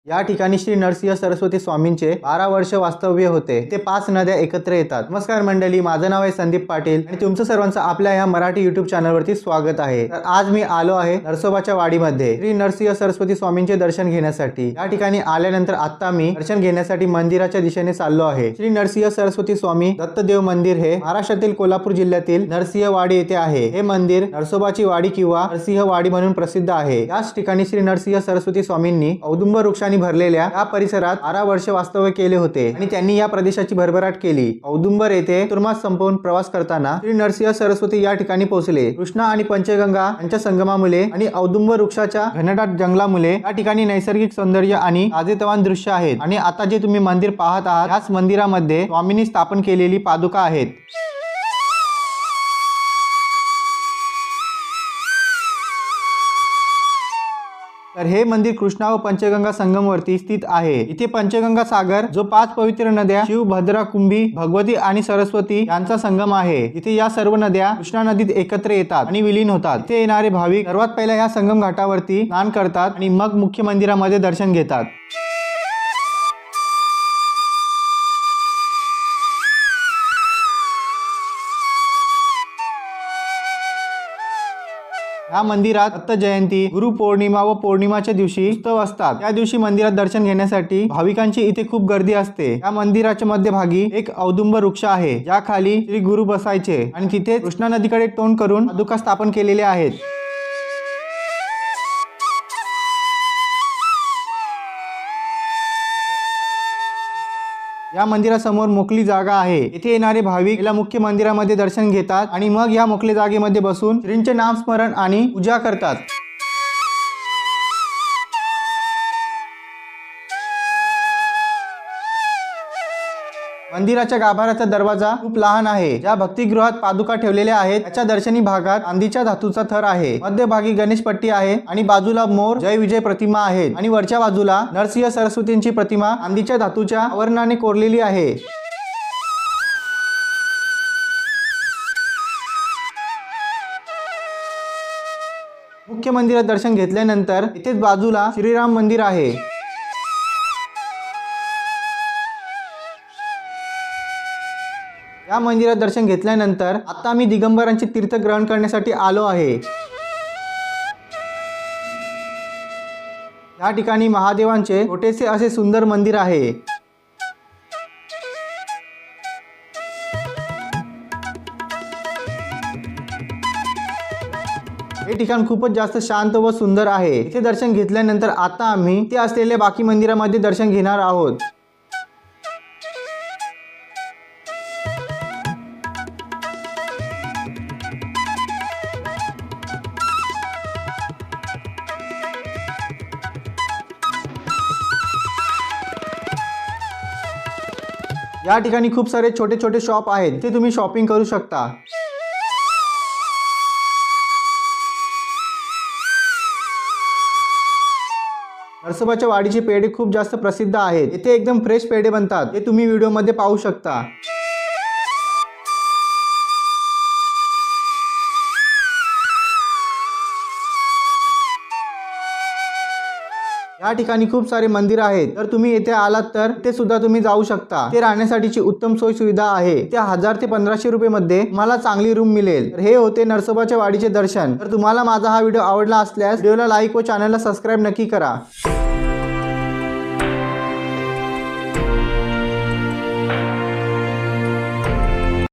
या ठिकाणी श्री नरसिंह सरस्वती स्वामींचे 12 वर्ष वास्तव्य होते। ते 5 नद्या एकत्र येतात। नमस्कार मंडळी, माझं नाव आहे संदीप पाटील आणि तुमचं सर्वांचं आपल्या या मराठी YouTube चॅनलवरती स्वागत आहे। तर आज मी आलो आहे नरसोबाच्या वाडीमध्ये श्री नरसिंह सरस्वती स्वामींचे दर्शन घेण्यासाठी। या ठिकाणी आल्यानंतर आता मी दर्शन घेण्यासाठी मंदिराच्या दिशेने चाललो आहे। श्री नरसिंह सरस्वती स्वामी दत्तदेव मंदिर हे महाराष्ट्रातील कोल्हापूर जिल्ह्यातील नरसिंहवाडी येथे आहे। हे मंदिर नरसोबाची वाडी किंवा नरसिंहवाडी म्हणून प्रसिद्ध आहे। याच ठिकाणी श्री नरसिंह सरस्वती स्वामींनी औदुंबर वृक्षांनी भरलेल्या या परिसरात 12 वर्ष वास्तव्य केले होते आणि त्यांनी या प्रदेशाची भरभराट केली। औदुंबर येथे तुर्मास संपवून प्रवास करताना श्री नरसिंह सरस्वती या ठिकाणी पोहोचले। कृष्णा आणि पंचगंगा यांच्या संगमामुळे आणि औदुंबर वृक्षाच्या घनदाट जंगलामुळे या ठिकाणी नैसर्गिक सौंदर्य आणि ताजेतवाने दृश्य आहेत। आणि आता जे तुम्ही मंदिर पाहत आहात याच मंदिरामध्ये स्वामींनी स्थापन केलेली पादुका आहेत। तर हे मंदिर कृष्णा व पंचगंगा संगमवरती स्थित आहे। इथे पंचगंगा सागर जो 5 पवित्र नद्या शिव, भद्रा, कुंभी, भगवती आणि सरस्वती यांचा संगम आहे। इथे या सर्व नद्या कृष्णा नदीत एकत्र येतात आणि विलीन होतात। इथे येणारे भाविक सर्वात पहिला या संगम घाटावरती स्नान करतात आणि मग मुख्य मंदिरामध्ये दर्शन घेतात। या मंदिरात दत्त जयंती, गुरु पौर्णिमा व पौर्णिमाच्या दिवशी उत्सव असतात। त्या दिवशी मंदिरात दर्शन घेण्यासाठी भाविकांची इथे खूप गर्दी असते। या मंदिराच्या मध्यभागी एक औदुंबर वृक्ष आहे, ज्या खाली श्री गुरु बसायचे आणि तिथे कृष्णा नदीकडे तोंड करून पादुका स्थापन केलेल्या आहेत। या मंदिरासमोर मोकळी जागा आहे। येथे येणारे भाविक या मुख्य मंदिरामध्ये दर्शन घेतात आणि मग या मोकळ्या जागेमध्ये बसून श्रींचे नामस्मरण आणि पूजा करतात। मंदिराच्या गाभाऱ्याचा दरवाजा खूप लहान आहे। ज्या भक्तिगृहात पादुका ठेवलेल्या आहेत त्याच्या दर्शनी भागात चांदीच्या धातूचा थर आहे। मध्यभागी गणेशपट्टी आहे आणि बाजूला मोर, जय विजय प्रतिमा आहेत आणि वरच्या बाजूला नरसिंह सरस्वतींची प्रतिमा चांदीच्या धातूच्या आवरणाने कोरलेली आहे। मुख्य मंदिरात दर्शन घेतल्यानंतर इथेच बाजूला श्रीराम मंदिर आहे। या मंदिरात दर्शन घेतल्यानंतर आता मी दिगंबरांचे तीर्थ ग्रहण करण्यासाठी आलो आहे। या ठिकाणी महादेवांचे छोटेसे असे सुंदर मंदिर आहे। हे ठिकाण खूपच जास्त शांत व सुंदर आहे। इथे दर्शन घेतल्यानंतर आता आम्ही ते असलेल्या बाकी मंदिरामध्ये दर्शन घेणार आहोत। या ठिकाणी खूप सारे छोटे छोटे शॉप आहेत, ते तुम्ही शॉपिंग करू शकता। नरसोबाच्या वाडीचे पेढे खूप जास्त प्रसिद्ध आहेत। इथे एकदम फ्रेश पेढे बनतात, ते तुम्ही व्हिडिओमध्ये पाहू शकता। या ठिकाणी खूप सारे मंदिर आहेत, तर तुम्ही येथे आलात तर ते सुद्धा तुम्ही जाऊ शकता। ते राहण्यासाठीची उत्तम सोय सुविधा आहे। ते 1000 ते 1500 रुपये मध्ये तुम्हाला चांगली रूम मिळेल। तर हे होते नरसोबाच्या वाडीचे दर्शन। तर तुम्हाला माझा हा व्हिडिओ आवडला असल्यास व्हिडिओला लाईक व चॅनलला सबस्क्राईब नक्की करा।